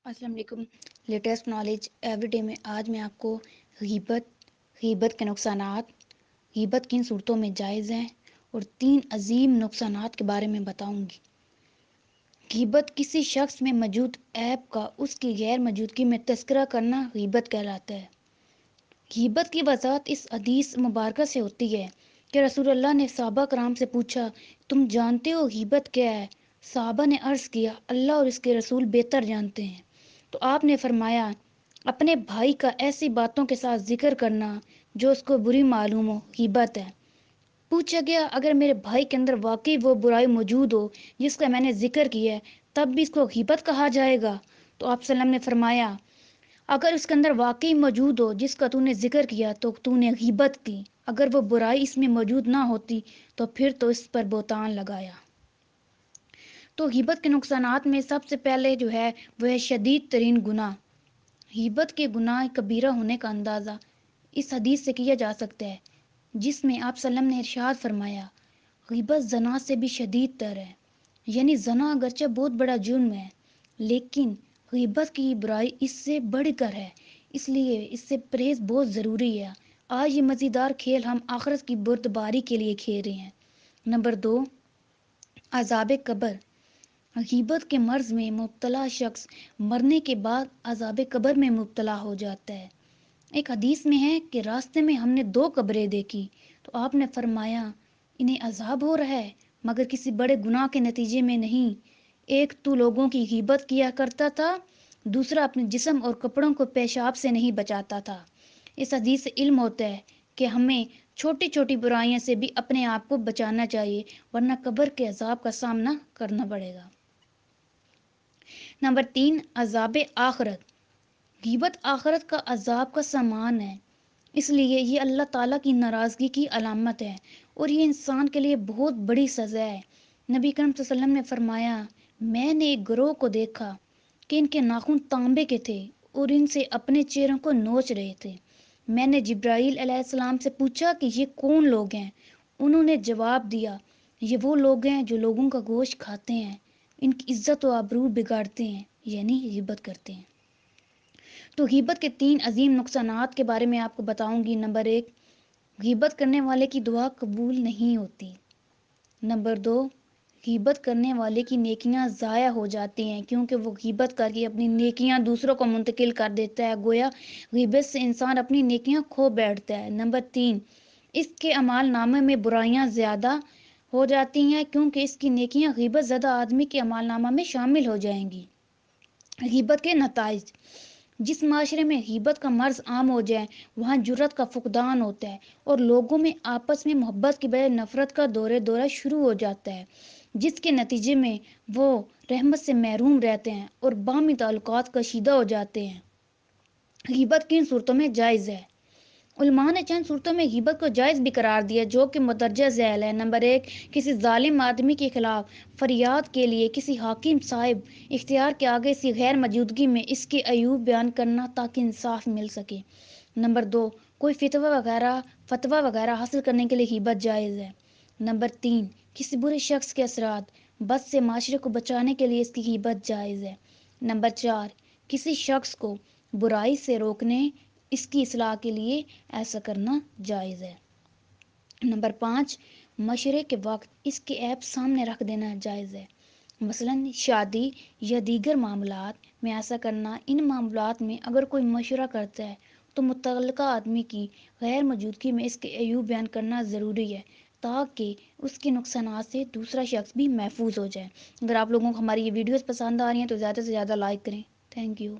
السلام علیکم۔ Latest knowledge every day میں آج میں آپ کو غیبت کے نقصانات، غیبت کن صورتوں میں جائز ہیں اور 3 عظیم نقصانات کے بارے میں بتاؤں گی۔ غیبت کسی شخص میں موجود عیب کا اس کی غیر موجودگی میں تذکرہ کرنا غیبت کہلاتا ہے۔ غیبت کی وضاحت اس حدیث مبارکہ سے ہوتی ہے کہ رسول اللہ نے صحابہ کرام سے پوچھا، تم جانتے ہو غیبت کیا ہے؟ صحابہ نے عرض کیا، اللہ اور اس کے رسول بہتر جانتے ہیں۔ تو آپ نے فرمایا، اپنے بھائی کا ایسی باتوں کے ساتھ ذکر کرنا جو اس کو بری معلوم ہو، غیبت ہے۔ پوچھا گیا، اگر میرے بھائی کے اندر واقعی وہ برائی موجود ہو جس کا میں نے ذکر کیا ہے، تب بھی اس کو غیبت کہا جائے گا؟ تو آپ صلی اللہ علیہ وسلم نے فرمایا، اگر اس کے اندر واقعی موجود ہو جس کا تو نے ذکر کیا تو تو نے غیبت کی، اگر وہ برائی اس میں موجود نہ ہوتی تو پھر تو اس پر بہتان لگایا۔ تو غیبت کے نقصانات میں سب سے پہلے جو ہے وہ ہے شدید ترین گناہ۔ غیبت کے گناہ کبیرہ ہونے کا اندازہ اس حدیث سے کیا جا سکتا ہے، جس میں آپ صلی اللہ علیہ وسلم نے ارشاد فرمایا، غیبت زنا سے بھی شدید تر ہے۔ یعنی زنا اگرچہ بہت بڑا جرم ہے، لیکن غیبت کی برائی اس سے بڑھ کر ہے، اس لیے اس سے پرہیز بہت ضروری ہے۔ آج یہ مزیدار کھیل ہم آخرت کی بردباری کے لیے کھیل رہے ہیں۔ نمبر 2، عذاب قبر۔ غیبت کے مرض میں مبتلا شخص مرنے کے بعد عذاب قبر میں مبتلا ہو جاتا ہے۔ ایک حدیث میں ہے کہ راستے میں ہم نے 2 قبریں دیکھی تو آپ نے فرمایا، انہیں عذاب ہو رہا ہے مگر کسی بڑے گناہ کے نتیجے میں نہیں۔ ایک تو لوگوں کی غیبت کیا کرتا تھا، دوسرا اپنے جسم اور کپڑوں کو پیشاب سے نہیں بچاتا تھا۔ اس حدیث سے علم ہوتا ہے کہ ہمیں چھوٹی چھوٹی برائیوں سے بھی اپنے آپ کو بچانا چاہیے، ورنہ قبر کے عذاب کا سامنا کرنا پڑے گا۔ نمبر 3، عذاب آخرت۔ غیبت آخرت کا عذاب کا سامان ہے، اس لیے یہ اللہ تعالیٰ کی ناراضگی کی علامت ہے اور یہ انسان کے لیے بہت بڑی سزا ہے۔ نبی کرم صلی اللہ علیہ وسلم نے فرمایا، میں نے ایک گروہ کو دیکھا کہ ان کے ناخن تانبے کے تھے اور ان سے اپنے چہروں کو نوچ رہے تھے۔ میں نے جبرائیل علیہ السلام سے پوچھا کہ یہ کون لوگ ہیں؟ انہوں نے جواب دیا، یہ وہ لوگ ہیں جو لوگوں کا گوشت کھاتے ہیں، ان کی عزت و آبرو بگاڑتے ہیں، یعنی غیبت کرتے ہیں۔ تو غیبت کے 3 عظیم نقصانات کے بارے میں آپ کو بتاؤں گی۔ نمبر 1، غیبت کرنے والے کی دعا قبول نہیں ہوتی۔ نمبر 2، غیبت کرنے والے کی نیکیاں ضائع ہو جاتی ہیں کیونکہ وہ غیبت کر کے اپنی نیکیاں دوسروں کو منتقل کر دیتا ہے، گویا غیبت سے انسان اپنی نیکیاں کھو بیٹھتا ہے۔ نمبر 3، اس کے اعمال نامے میں برائیاں زیادہ ہو جاتی ہیں کیونکہ اس کی نیکیاں غیبت زدہ آدمی کے اعمال نامہ میں شامل ہو جائیں گی۔ غیبت کے نتائج: جس معاشرے میں غیبت کا مرض عام ہو جائے وہاں جرات کا فقدان ہوتا ہے اور لوگوں میں آپس میں محبت کی بجائے نفرت کا دورہ شروع ہو جاتا ہے، جس کے نتیجے میں وہ رحمت سے محروم رہتے ہیں اور باہمی تعلقات کشیدہ ہو جاتے ہیں۔ غیبت کن صورتوں میں جائز ہے؟ علماء نے چند صورتوں میں غیبت کو جائز بھی قرار دیا جو کہ مندرجہ ذیل ہے۔ نمبر 1، کسی ظالم آدمی کے خلاف فریاد کے لیے کسی حاکم صاحب اختیار کے آگے اس کی غیر موجودگی میں اس کے عیوب بیان کرنا تاکہ انصاف مل سکے۔ نمبر 2، کوئی فتویٰ وغیرہ حاصل کرنے کے لیے غیبت جائز ہے۔ نمبر 3، کسی برے شخص کے اثرات بد سے معاشرے کو بچانے کے لیے اس کی غیبت جائز ہے۔ نمبر 4، کسی شخص کو برائی سے روکنے، اس کی اصلاح کے لیے ایسا کرنا جائز ہے۔ نمبر 5، مشورے کے وقت اس کے عیب سامنے رکھ دینا جائز ہے، مثلاً شادی یا دیگر معاملات میں ایسا کرنا۔ ان معاملات میں اگر کوئی مشورہ کرتا ہے تو متعلقہ آدمی کی غیر موجودگی میں اس کے عیوب بیان کرنا ضروری ہے تاکہ اس کے نقصانات سے دوسرا شخص بھی محفوظ ہو جائے۔ اگر آپ لوگوں کو ہماری یہ ویڈیوز پسند آ رہی ہیں تو زیادہ سے زیادہ لائک کریں۔ Thank you.